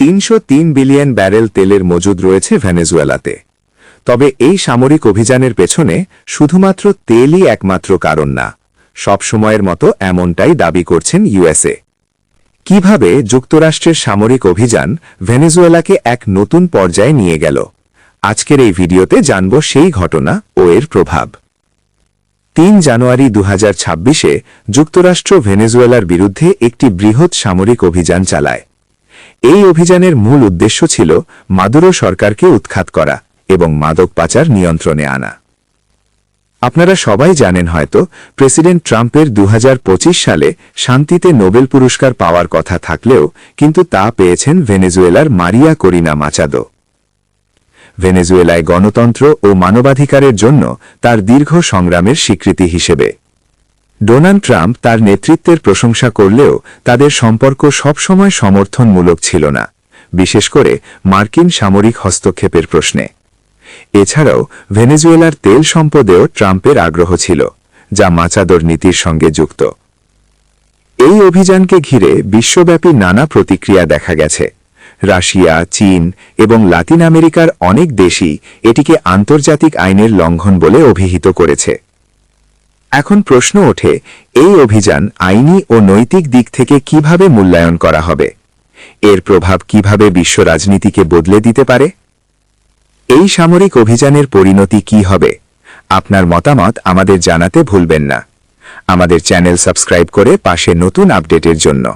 303 billion barrel তেলের মজুদ রয়েছে ভেনেজুয়েলাতে। তবে এই সামরিক অভিযানের পেছনে শুধুমাত্র তেলই একমাত্র কারণ না, সবসময়ের মতো এমনটাই দাবি করছেন ইউএসএ। কিভাবে যুক্তরাষ্ট্রের সামরিক অভিযান ভেনেজুয়েলাকে এক নতুন পর্যায়ে নিয়ে গেল, আজকের এই ভিডিওতে জানব সেই ঘটনা ও এর প্রভাব। 3 জানুয়ারি 2026-এ যুক্তরাষ্ট্র ভেনেজুয়েলার বিরুদ্ধে একটি বৃহৎ সামরিক অভিযান চালায়। এই অভিযানের মূল উদ্দেশ্য ছিল মাদুরো সরকারকে উৎখাত করা এবং মাদক পাচার নিয়ন্ত্রণে আনা। আপনারা সবাই জানেন হয়তো, প্রেসিডেন্ট ট্রাম্পের 2025 সালে শান্তিতে নোবেল পুরস্কার পাওয়ার কথা থাকলেও কিন্তু তা পেয়েছেন ভেনেজুয়েলার মারিয়া করিনা মাচাদো। ভেনেজুয়েলায় গণতন্ত্র ও মানবাধিকারের জন্য তার দীর্ঘ সংগ্রামের স্বীকৃতি হিসেবে ডোনাল্ড ট্রাম্প তার নেতৃত্বের প্রশংসা করলেও তাদের সম্পর্ক সবসময় সমর্থনমূলক ছিল না, বিশেষ করে মার্কিন সামরিক হস্তক্ষেপের প্রশ্নে। এছাড়াও ভেনেজুয়েলার তেল সম্পদেও ট্রাম্পের আগ্রহ ছিল, যা মাচাদোর নীতির সঙ্গে যুক্ত। এই অভিযানকে ঘিরে বিশ্বব্যাপী নানা প্রতিক্রিয়া দেখা গেছে। রাশিয়া, চীন এবং লাতিন আমেরিকার অনেক দেশই এটিকে আন্তর্জাতিক আইনের লঙ্ঘন বলে অভিহিত করেছে। এখন প্রশ্ন ওঠে, এই অভিযান আইনি ও নৈতিক দিক থেকে কিভাবে মূল্যায়ন করা হবে? এর প্রভাব কিভাবে বিশ্ব রাজনীতিকে বদলে দিতে পারে? এই সামরিক অভিযানের পরিণতি কি হবে? আপনার মতামত আমাদের জানাতে ভুলবেন না। আমাদের চ্যানেল সাবস্ক্রাইব করে পাশে নতুন আপডেটের জন্য।